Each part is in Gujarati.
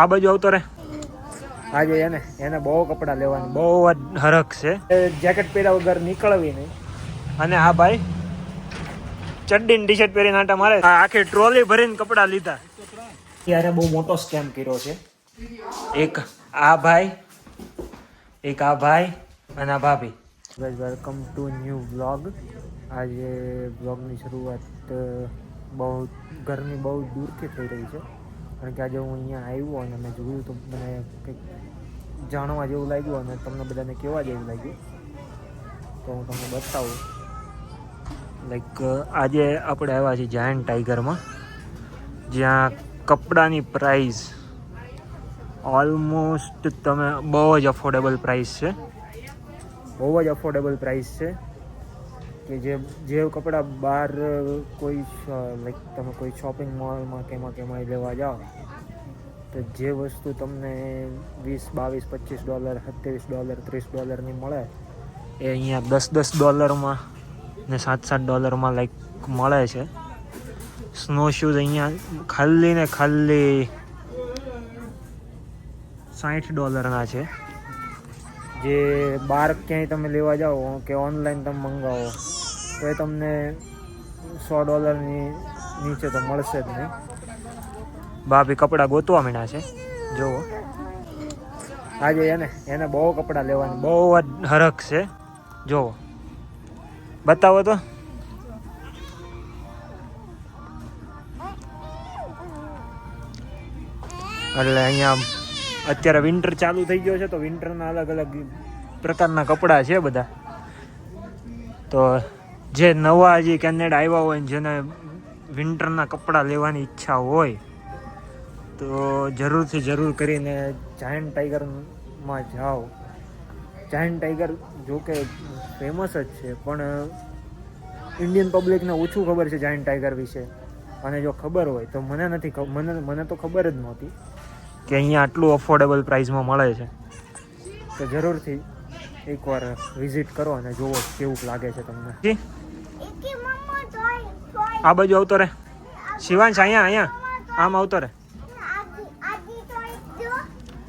આ બાજુ આવતો રે. આજે એને બહુ કપડાં લેવાની બહુ જ હરખ છે. જેકેટ પહેર્યા વગર નીકળવી નહીં. અને આ ભાઈ ચડ્ડી ટી શર્ટ પહેરીને આટા મારે. આખી ટ્રોલી ભરીને કપડાં લીધા. ત્યારે બહુ મોટો સ્કેમ કર્યો છે. એક આ ભાઈ અને આ ભાભી. Welcome to new vlog. આજે વ્લોગની શરૂઆત બહુ ઘરની બહુ દૂરથી થઈ રહી છે. કારણ કે આજે હું અહીંયા આવ્યો અને મેં જોયું તો મને કંઈક જાણવા જેવું લાગ્યું અને તમને બધાને કહેવા જેવું લાગ્યું. તો હું તમને બતાવું. લાઈક આજે આપણે આવ્યા છીએ જાયન્ટ ટાઈગરમાં, જ્યાં કપડાની પ્રાઇસ ઓલમોસ્ટ તમે બહુ જ અફોર્ડેબલ પ્રાઇસ છે. કે જે કપડાં બહાર કોઈ લાઈક તમે કોઈ શોપિંગ મોલમાં કેમાં લેવા જાઓ તો જે વસ્તુ તમને $20, $22, $25, $27, $30 મળે એ અહીંયા $10 ને $7 લાઈક મળે છે. સ્નો શૂઝ અહીંયા ખાલી ને ખાલી $60 છે. જે બહાર ક્યાંય તમે લેવા જાઓ કે ઓનલાઈન તમે મંગાવો તો એ તમને $100 નીચે તો મળશે જ નહીં. ભાભી કપડાં ગોતવા માંડ્યા છે. જુઓ, આજે એને બહુ કપડાં લેવાની બહુ જ હરખ છે. જુઓ, બતાવો તો. એટલે અહીંયા અત્યારે વિન્ટર ચાલુ થઈ ગયો છે તો વિન્ટરના અલગ અલગ પ્રકારના કપડાં છે બધા. તો જે નવા હજી કેનેડા આવ્યા હોય ને જેને વિન્ટરના કપડાં લેવાની ઈચ્છા હોય તો જરૂર કરીને જાયન્ટ ટાઈગરમાં જાઓ. જાયન્ટ ટાઈગર જો કે ફેમસ જ છે પણ ઇન્ડિયન પબ્લિકને ઓછું ખબર છે જાયન્ટ ટાઈગર વિશે. અને જો ખબર હોય તો મને તો ખબર જ નહોતી કે અહીંયા આટલું અફોર્ડેબલ પ્રાઇસમાં મળે છે. તો જરૂરથી એકવાર વિઝિટ કરો અને જુઓ કેવું લાગે છે તમને. આ બાજુ આવતો રે. શિવાંશ અહીંયા આમ આવતો રે.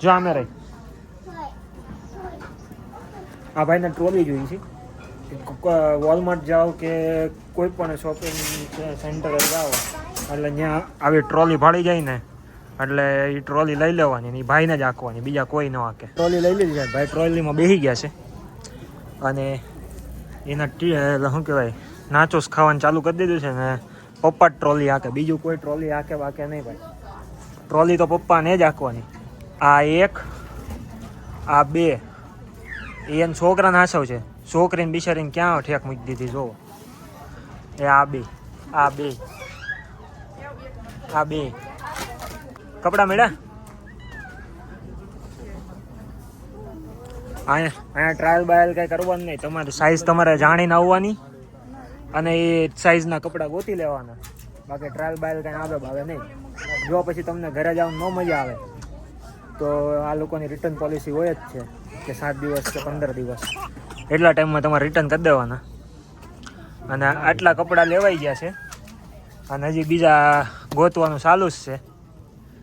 જો આમે રહી. આ ભાઈને ટ્રોલી જોઈ છે. વોલમાર્ટ જાઓ કે કોઈ પણ શોપિંગ સેન્ટરે જાઓ એટલે ત્યાં આવી ટ્રોલી ભાડી જાય ને એટલે એ ટ્રોલી લઈ લેવાની ને એ ભાઈને જ આંકવાની, બીજા કોઈ ન આંકે. ટ્રોલી લઈ લીધી છે. ભાઈ ટ્રોલીમાં બેસી ગયા છે અને એના શું કહેવાય નાચોસ ખાવાનું ચાલુ કરી દીધું છે ને પપ્પા જ ટ્રોલી આંકે, બીજું કોઈ ટ્રોલી આંકે નહીં ભાઈ. ટ્રોલી તો પપ્પાને જ આંકવાની. આ એક, આ બે, એને છોકરાને હાસવ છે. છોકરીને બિચારીને ક્યાં ઠેક મૂકી દીધી જોવો. એ આ બે કપડાં મળ્યા. અહીંયા ટ્રાયલ બાયલ કાંઈ કરવાનું નહીં. તમારી સાઇઝ તમારે જાણીને આવવાની અને એ સાઇઝના કપડાં ગોતી લેવાના. બાકી ટ્રાયલ બાયલ કાંઈ આવે નહીં. જો પછી તમને ઘરે જવાનું ન મજા આવે તો આ લોકોની રિટર્ન પોલિસી હોય જ છે કે 7 દિવસ કે 15 દિવસ એટલા ટાઈમમાં તમારે રિટર્ન કરી દેવાના. અને આટલા કપડાં લેવાઈ ગયા છે અને હજી બીજા ગોતવાનું ચાલુ જ છે.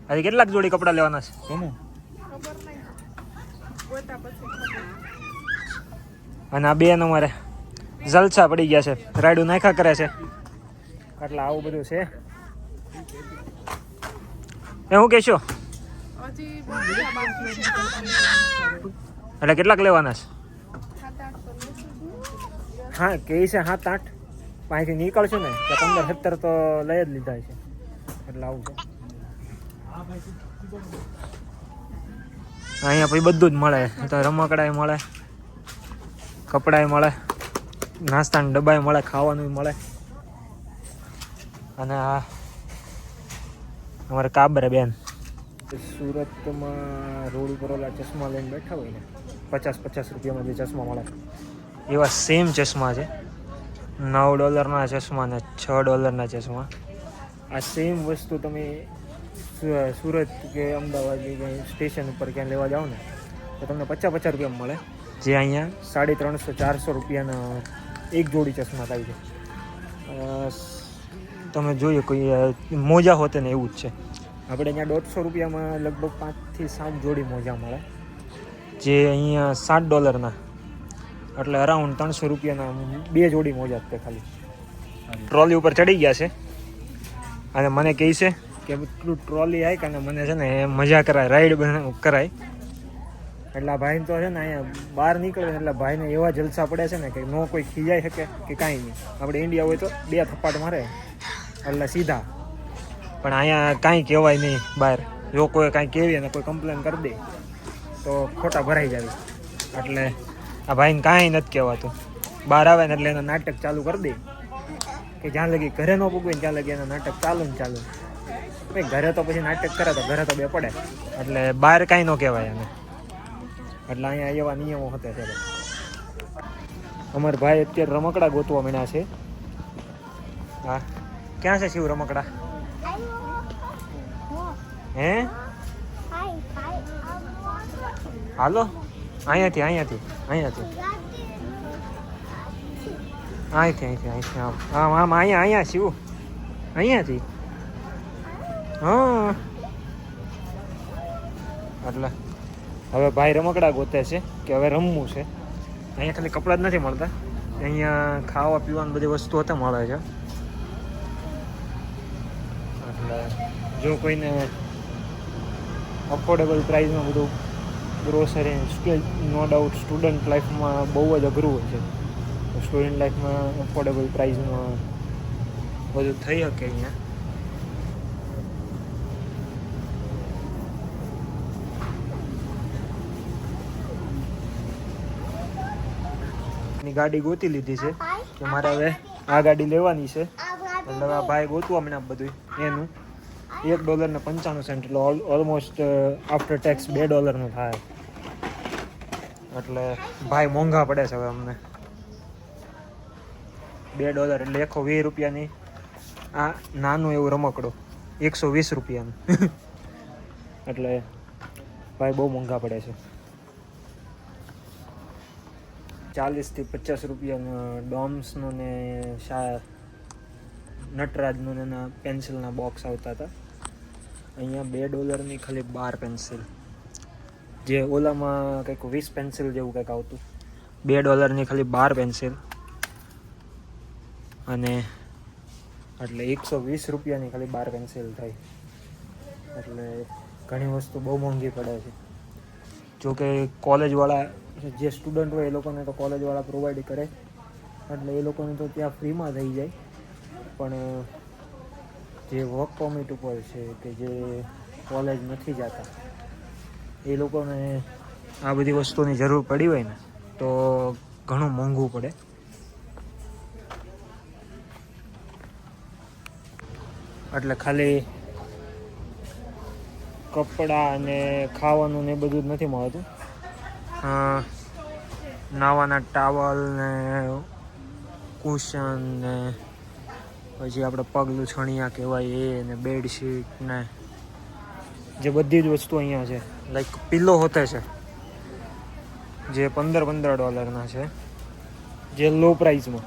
હજી કેટલાક જોડી કપડાં લેવાના છે? અને આ બેન અમારે જલસા પડી ગયા છે, રાયડું નાખ્યા કરે છે. એટલે આવું બધું છે. એ હું કહેશો એટલે કેટલાક લેવાના છે? હા કે છે 7-8. અહીંથી નીકળશું ને તો 15-17 તો લઈ જ લીધા છે. એટલે આવું છે. અહીંયા પછી બધું જ મળે. તો રમકડાય મળે, કપડાય મળે, નાસ્તાના ડબ્બાય મળે, ખાવાનું મળે. અને આ અમારે કાબરે બેન સુરતમાં રોડ ઉપર ઓલા ચશ્મા લઈને બેઠા હોય ને $50 જે ચશ્મા મળે એવા સેમ ચશ્મા છે. $9 ચશ્મા ને $6 ચશ્મા. આ સેમ વસ્તુ તમે સુરત કે અમદાવાદ કે ક્યાંય સ્ટેશન ઉપર ક્યાં લેવા જાઓ ને તો તમને $50 મળે. જે અહીંયા $350-400 એક જોડી ચશ્મા થાય છે. તમે જોઈએ કોઈ મોજા હોતે ને એવું જ છે. આપણે અહીંયા 150 રૂપિયામાં લગભગ 5 થી 7 જોડી મોજા મળે, જે અહીંયા $7 એટલે અરાઉન્ડ 300 રૂપિયાના 2 જોડી મોજા જ તે ખાલી. ટ્રોલી ઉપર ચડી ગયા છે અને મને કહે છે કે એટલું ટ્રોલી આવી કે મને છે ને મજા કરાય, રાઈડ કરાય. એટલે આ ભાઈ તો છે ને અહીંયા બહાર નીકળે એટલે ભાઈને એવા જલસા પડે છે ને કે નો કોઈ ખીજાઈ શકે કે કાંઈ નહીં. આપણે ઇન્ડિયા હોય તો 2 થપ્પાટ મારે એટલે સીધા, પણ અહીંયા કાંઈ કહેવાય નહીં બહાર. જો કોઈ કાંઈ કહેવી અને કોઈ કમ્પ્લેન કરી દે તો ખોટા ભરાઈ જાય. એટલે આ ભાઈને કાંઈ નથી કહેવાતું. બહાર આવે ને એટલે એના નાટક ચાલુ કરી દે કે જ્યાં લગી ઘરે ન પૂગવે ત્યાં લગી એના નાટક ચાલુ ને ચાલુ. ભાઈ ઘરે તો પછી નાટક કરે તો ઘરે તો બે પડે, એટલે બહાર કાંઈ ન કહેવાય એને. એટલે અહીંયા એવા નિયમો હતા ત્યારે. અમારા ભાઈ અત્યારે રમકડા ગોતવા માંડ્યા છે. હા, ક્યાં છે શિવ રમકડા? હે હાલો, અહીંયાથી આમ અહીંયા શિવ, અહીંયાથી. હા, એટલે હવે ભાઈ રમકડા ગોતે છે કે હવે રમવું છે. અહીંયા ખાલી કપડાં જ નથી મળતા, અહીંયા ખાવા પીવાની બધી વસ્તુઓ તો મળે છે. એટલે જો કોઈને અફોર્ડેબલ પ્રાઇસમાં બધું ગ્રોસરી, નો ડાઉટ સ્ટુડન્ટ લાઈફમાં બહુ જ અઘરું હોય છે. સ્ટુડન્ટ લાઈફમાં અફોર્ડેબલ પ્રાઇસમાં બધું થઈ શકે અહીંયા. ગાડી ગોતી લીધી છે કે મારે હવે આ ગાડી લેવાની છે. એટલે આ ભાઈ ગોતવા મને બધું એનું $1.95 એટલે ઓલમોસ્ટ આફ્ટર ટેક્સ $2 થાય. એટલે ભાઈ મોંઘા પડે છે હવે અમને. $2 એટલે 120 રૂપિયાની આ નાનું એવું રમકડું 120 રૂપિયાનું. એટલે ભાઈ બહુ મોંઘા પડે છે. 40 થી 50 રૂપિયાના ડોમ્સનું ને નટરાજનું ને એના પેન્સિલના બોક્સ આવતા હતા. અહીંયા $2 ખાલી 12 પેન્સિલ, જે ઓલામાં કંઈક 20 પેન્સિલ જેવું કંઈક આવતું. $2 ખાલી 12 પેન્સિલ અને એટલે 120 રૂપિયાની ખાલી 12 પેન્સિલ થાય. એટલે ઘણી વસ્તુ બહુ મોંઘી પડે છે. જોકે કોલેજવાળા જે સ્ટુડન્ટ હોય એ લોકોને તો કોલેજવાળા પ્રોવાઈડ કરે, એટલે એ લોકોને તો ત્યાં ફ્રીમાં થઈ જાય. પણ જે વર્ક પરમિટ ઉપર છે કે જે કોલેજ નથી જતા એ લોકોને આ બધી વસ્તુની જરૂર પડી હોય ને તો ઘણું મોંઘું પડે. એટલે ખાલી કપડાં અને ખાવાનું ને એ બધું જ નથી મળતું. નાવાના ટાવલ ને કુશન ને પછી આપણે પગલું છણિયા કહેવાય એ ને બેડશીટ ને જે બધી જ વસ્તુ અહીંયા છે. લાઈક પિલ્લો હોતે છે જે $15 છે, જે લો પ્રાઇસમાં.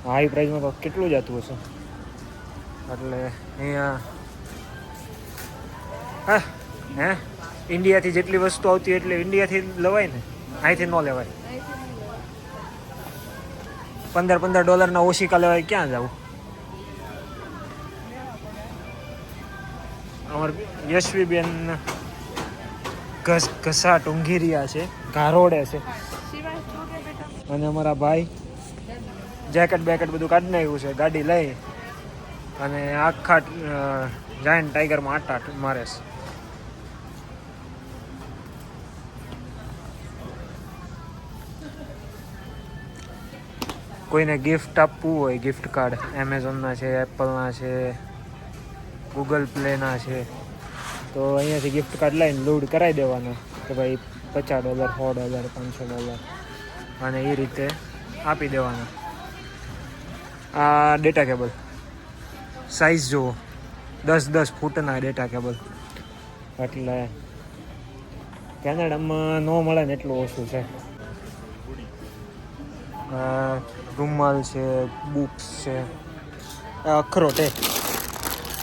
હાઈ પ્રાઇસમાં તો કેટલું જતું હશે. એટલે અહીંયા હે ઇન્ડિયાથી જેટલી વસ્તુ આવતી એટલે ઇન્ડિયાથી લવાય ને, અહીંથી ન લેવાય. $15 ઓશિકા લેવાય, ક્યાં જવું? અમારે યશવીબેન ઘસા ટુંઘીરિયા છે, ઘારોડે છે. અને અમારા ભાઈ જેકેટ બેકેટ બધું કાઢી નાખ્યું છે. ગાડી લઈ અને આખા જાયન્ટ ટાઈગરમાં આટા મારે છે. કોઈને ગિફ્ટ આપવું હોય, ગિફ્ટ કાર્ડ એમેઝોનના છે, એપલના છે, ગૂગલ પ્લેના છે, તો અહીંયાથી ગિફ્ટ કાર્ડ લઈને લોડ કરાવી દેવાના કે ભાઈ $50, $100, $500 અને એ રીતે આપી દેવાના. આ ડેટા કેબલ સાઇઝ જુઓ, 10 ફૂટના ડેટા કેબલ. એટલે કેનેડામાં ન મળે ને એટલું ઓછું છે. રૂમાલ છે, બુક્સ છે, અખરોટ એ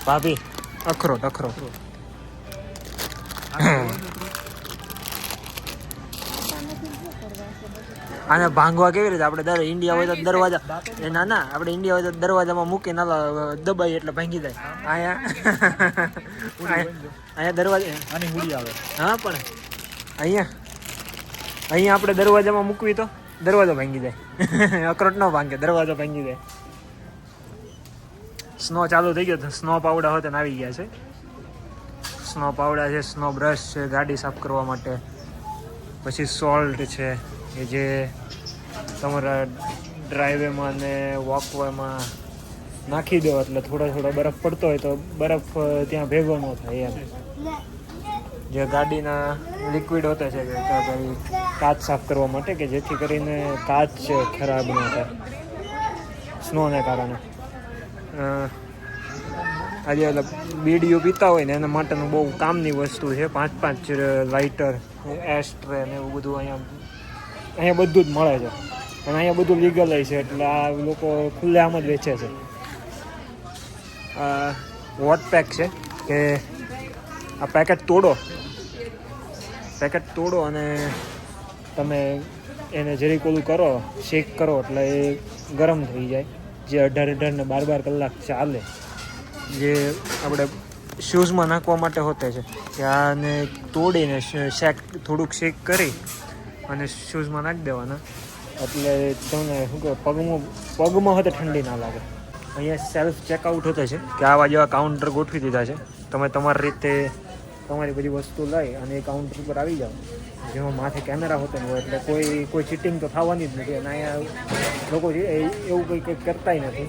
ભાભી અખરોટ અખરોટ આને ભાંગવા કેવી રીતે આપણે દર ઇન્ડિયા હોય તો દરવાજા એ ના ના આપણે ઇન્ડિયા હોય તો દરવાજામાં મૂકીને દબાઈ એટલે ભાંગી જાય અહીંયા દરવાજા આની હુડી આવે હા પણ અહીંયા આપણે દરવાજામાં મૂકવી તો દરવાજો ભાંગી જાય અખરોટ ન ભાંગે દરવાજો ભાંગી જાય સ્નો ચાલુ થઈ ગયો સ્નો પાવડા હોતે આવી ગયા છે સ્નો પાવડા છે સ્નો બ્રશ છે ગાડી સાફ કરવા માટે પછી સોલ્ટ છે કે જે તમારા ડ્રાઈવેમાં ને વોકવેમાં નાખી દો એટલે થોડો બરફ પડતો હોય તો બરફ ત્યાં ભેગો ન થાય એમ જે ગાડીના લિક્વિડ હોતા છે કે ભાઈ કાચ સાફ કરવા માટે કે જેથી કરીને કાચ ખરાબ ન થાય સ્નોને કારણે આજે બીડીઓ પીતા હોય ને એના માટેનું બહુ કામની વસ્તુ છે 5 લાઇટર એસ્ટ્રે ને એવું બધું અહીંયા બધું જ મળે છે અને અહીંયા બધું લીગલ છે એટલે આ લોકો ખુલ્લેઆમ જ વેચે છે વોટ પેક છે કે આ પેકેટ તોડો અને તમે એને જરીક ઓલું કરો શેક કરો એટલે એ ગરમ થઈ જાય જે 18 ને 12 કલાક ચાલે જે આપણે શૂઝમાં નાખવા માટે હોતે છે કે આને તોડીને થોડુંક શેક કરી અને શૂઝમાં નાખી દેવાના એટલે તમને શું કહે પગમાં હોતે ઠંડી ના લાગે અહીંયા સેલ્ફ ચેકઆઉટ હોતે છે કે આવા જેવા કાઉન્ટર ગોઠવી દીધા છે તમે તમારી રીતે તમારી બધી વસ્તુ લઈ અને એ કાઉન્ટર ઉપર આવી જાઓ જેમાં માથે કેમેરા હોતે હોય એટલે કોઈ ચીટિંગ તો થવાની જ નથી અને અહીંયા લોકો છે એવું કંઈ કરતાય નથી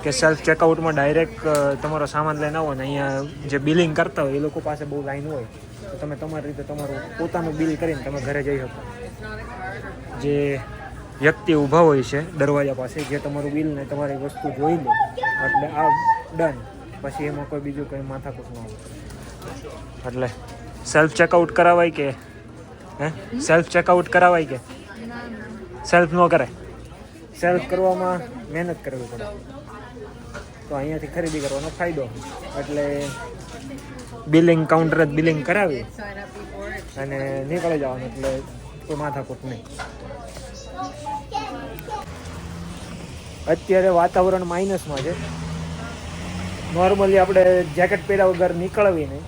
કે સેલ્ફ ચેકઆઉટમાં ડાયરેક્ટ તમારો સામાન લઈને આવો ને અહીંયા જે બિલિંગ કરતા હોય એ લોકો પાસે બહુ લાઈન હોય તો તમે તમારી રીતે તમારું પોતાનું બિલ કરીને તમે ઘરે જઈ શકો જે વ્યક્તિ ઊભા હોય છે દરવાજા પાસે જે તમારું બિલ ને તમારી વસ્તુ જોઈ લે એટલે આ ડન પછી એમાં કોઈ બીજું કંઈ માથાકૂટ ન હોય એટલે સેલ્ફ ચેકઆઉટ કરાવાય કે સેલ્ફ ચેકઆઉટ કરાવાય કે સેલ્ફ ન કરે સેલ્ફ કરવામાં મહેનત કરવી પડે તો અહીંયાથી ખરીદી કરવાનો ફાયદો એટલે બિલિંગ કાઉન્ટર જ બિલિંગ કરાવી અને નીકળી જવાનું એટલે કોઈ માથાકૂટ નહીં અત્યારે વાતાવરણ માઇનસમાં છે નોર્મલી આપણે જેકેટ પહેર્યા વગર નીકળવી નહીં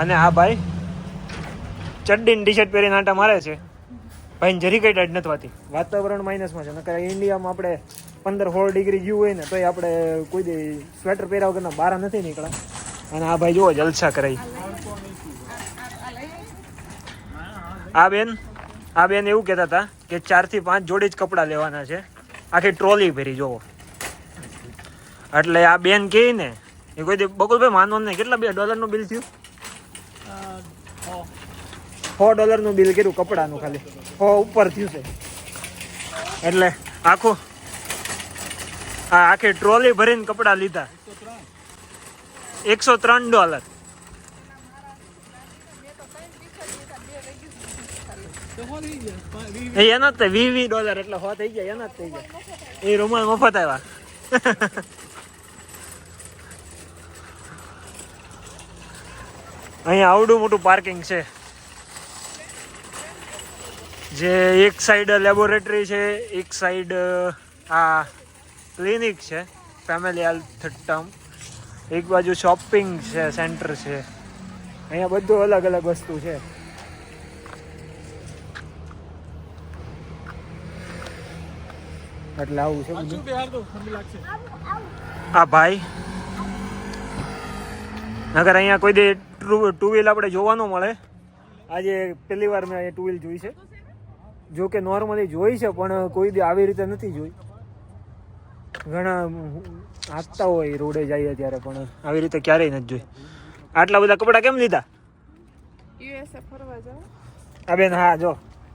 અને આ ભાઈ ચડ્ડીને ટી શર્ટ પહેરીને આંટા મારે છે ભાઈને જરી કઈ ટાઈટ નથી વાતી વાતાવરણ માઇનસમાં છે નકર ઇન્ડિયામાં આપણે 15-16 ડિગ્રી જેવું હોય ને તોય આપણે કોઈ દી સ્વેટર પહેર્યા વગરના બહાર નથી નીકળ્યા અને આ ભાઈ જુઓ જલસા કરાઈ આ બેન એવું કહેતા હતા કે 4 થી 5 જોડી જ કપડાં લેવાના છે આખી ટ્રોલી ભરી જોવો એટલે આ બેન કહે ને એ કોઈ બકુલભાઈ માનવાનું નહીં કેટલા $2 બિલ થયું $4 બિલ કર્યું કપડાનું ખાલી 6 ઉપર થયું છે એટલે આખી ટ્રોલી ભરીને કપડાં લીધા $103 એના જ $20 એટલે 100 થઈ ગયા એના જ થઈ ગયા એ રૂમાલ મફત આવ્યા અહીંયા આવડું મોટું પાર્કિંગ છે જે એક સાઈડ લેબોરેટરી છે એક સાઈડ આ ક્લિનિક છે ફેમિલી હેલ્થ ટર્મ એક બાજુ શોપિંગ છે સેન્ટર છે અહીંયા બધું અલગ અલગ વસ્તુ છે એટલે આવું છે બધું આ ભાઈ નગર અહીંયા કોઈ દે ટુ વ્હીલ આપણે જોવા ન મળે આજે પહેલી વાર મેં અહીંયા ટુ વ્હીલ જોઈ છે જો કે નોર્મલી જોઈ છે પણ કોઈ દી આવી રીતે નથી જોઈ ઘણા હાંકતા હોય રોડે જઈએ ત્યારે પણ આવી રીતે ક્યારેય નથી જોઈ આટલા બધા કપડાં કેમ લીધા યુએસએ ફરવા જાવ આ બેન હા જો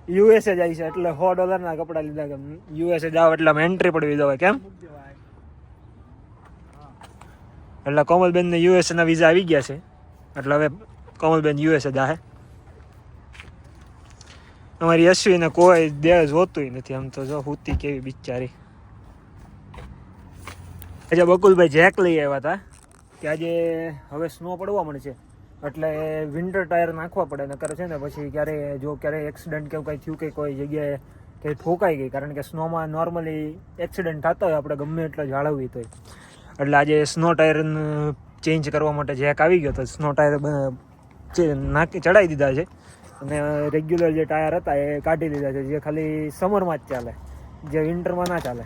યુએસએ જાય છે એટલે $100 ના કપડાં લીધા કે યુએસએ જાવ એટલે આમ એન્ટ્રી પડવી દો કેમ એટલે કોમલબેન ને યુએસએ ના વિઝા આવી ગયા છે એટલે હવે કોમલબેન યુએસએ જાહે અમારી અશ્વિને કોઈ દેહ જોતું નથી આમ તો જો હુતી કેવી બિચારી આજે બકુલભાઈ જેક લઈ આવ્યા હતા કે આજે હવે સ્નો પડવા મળશે એટલે વિન્ટર ટાયર નાખવા પડે નકર છે ને પછી ક્યારે એક્સિડન્ટ કે એવું કંઈ થયું કે કોઈ જગ્યાએ કંઈ ઠોકાઈ ગઈ કારણ કે સ્નોમાં નોર્મલી એક્સિડન્ટ થતા હોય આપણે ગમે એટલો જાળવવી તો એટલે આજે સ્નો ટાયર ચેન્જ કરવા માટે જેક આવી ગયો તો સ્નો ટાયર ચડાવી દીધા છે અને રેગ્યુલર જે ટાયર હતા એ કાઢી દીધા છે જે ખાલી સમરમાં જ ચાલે જે વિન્ટરમાં ના ચાલે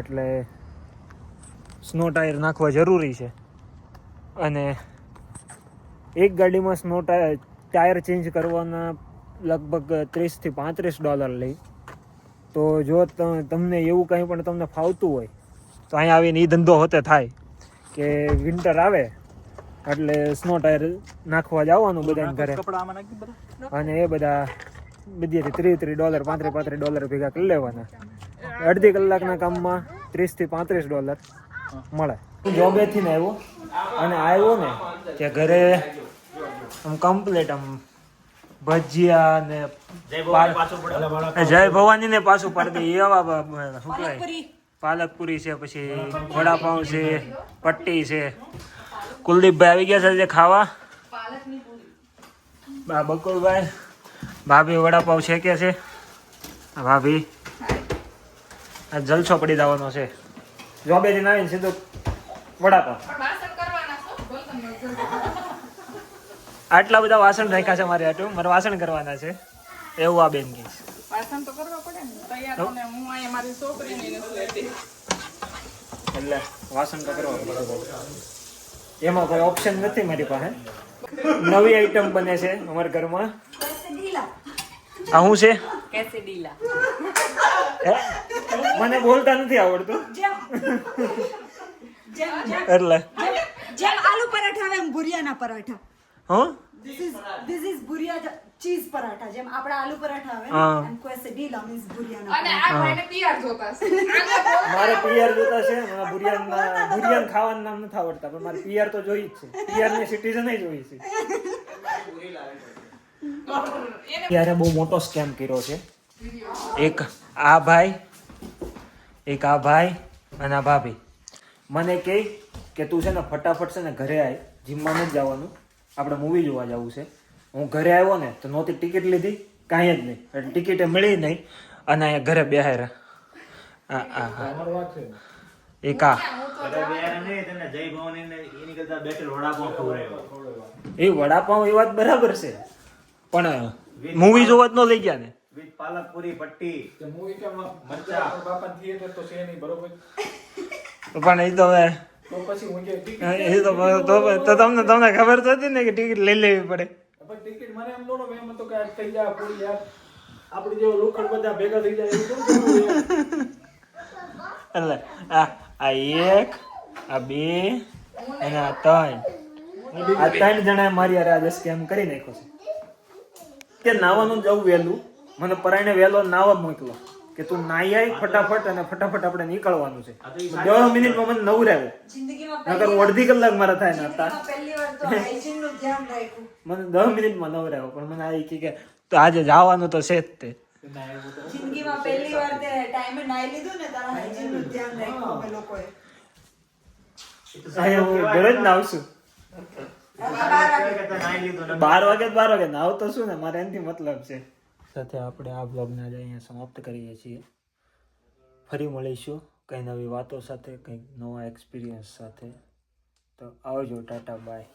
એટલે સ્નો ટાયર નાખવા જરૂરી છે અને એક ગાડીમાં સ્નો ટાયર ચેન્જ કરવાના લગભગ $30 થી $35 લઈ તો જો તમને એવું કંઈ પણ તમને ફાવતું હોય તો અહીંયા આવીને એ ધંધો હોતે થાય કે વિન્ટર આવે એટલે સ્નો ટાયર નાખવા જવાનું બધાને ઘરે અને એ બધી $30 $35 ભેગા કરી લેવાના અડધી કલાકના કામમાં $30 થી $35 મળે. જોબેથી ને આવ્યો ને કે ઘરે આમ કમ્પ્લીટ આમ ભજીયા ને જય ભવાની ને પાછું પાડી દે એવા શું કહેવાય પાલકપુરી છે પછી વડાપાઉં છે પટ્ટી છે. કુલદીપભાઈ આવી ગયા છે ખાવા બકુલભાઈ ભાભી વડાપાઉં શેકે છે ભાભી આ જલસો પડી જવાનો છે જોબેથી આવીને સીધું વડાપાઉં આટલા બધા વાસણ રાખ્યા છે મારે મારે વાસણ કરવાના છે એવું આ બેન કહે વાસણ તો કરવા પડે ને તૈયાર તો ને હું અહીંયા મારી છોકરીની નથી લેતી એટલે વાસણ તો કરવા પડે એમાં કોઈ ઓપ્શન નથી મારી પાસે. નવી આઈટમ બને છે અમારા ઘરમાં. આ શું છે? કેસેડીલા. મને બોલતા નથી આવડતું એટલે જેમ આલુ પરાઠા આવે એમ ભુરિયાના પરાઠા. હા This is Bhuriya cheese paratha જેમ આપણા આલુ પરાઠા આવે એમ quesadilla means ભુરિયાના. અને આ ભાઈને પિયર જોતા છે મારે પિયર જોતા છે. મને ભુરિયાન ખાવાનું નામ નથી આવડતા પણ મારે પિયર તો જોઈ જ છે. પિયરની સિટીઝન જોઈ છે. ત્યારે બહુ મોટો સ્કેમ કર્યો છે. એક આ ભાઈ અને આ ભાભી મને કહે કે તું છે ને ફટાફટ છે ને ઘરે આવી, જીમમાં નથી જવાનું, આપણે મૂવી જોવા જવું છે. હું ઘરે આવ્યો ને તો નહોતી ટિકિટ લીધી, કાંઈ જ નહીં, એટલે ટિકિટે મળી નહીં અને અહીંયા ઘરે બેહાર્યા. એક આ એ વડાપાઉં એ વાત બરાબર છે પણ મૂવી જોવા જ ન લઈ ગયા ને. પાલકપુરી પટ્ટી પણ એ તો હવે એ તો તમને ખબર તો હતી ને કે ટિકિટ લઈ લેવી પડે. એટલે આ એક આ બે અને આ ત્રણ જણા મારી યાર આજે સ્કેમ કરી નાખ્યો છે કે નાવાનું જવું વહેલું, મને પરાયણે વહેલો નાવા મોકલો કે તું નાઈ આવી ફટાફટ અને ફટાફટ આપણે નીકળવાનું છે. 10 મિનિટમાં મને નવરાવ્યો. નકર અડધી કલાક મારા થાય ને હતા મને 10 મિનિટમાં નવરાવ્યો પણ મને આ કે તો આજે જવાનું તો છે જ તે. જિંદગીમાં પહેલી વાર તે ટાઈમે નાઈ લીધું ને તારા હાઇજીન નું ધ્યાન રાખ્યું અમે લોકોએ. અહીંયા હું દરરોજ નાવશું 12 વાગે નાવ તો શું ને મારે એનાથી મતલબ છે. સાથે આપણે આ બ્લોગને આજે અહીંયા સમાપ્ત કરીએ છીએ. ફરી મળીશું કંઈ નવી વાતો સાથે, કંઈક નવા એક્સપિરિયન્સ સાથે. તો આવજો, ટાટા, બાય.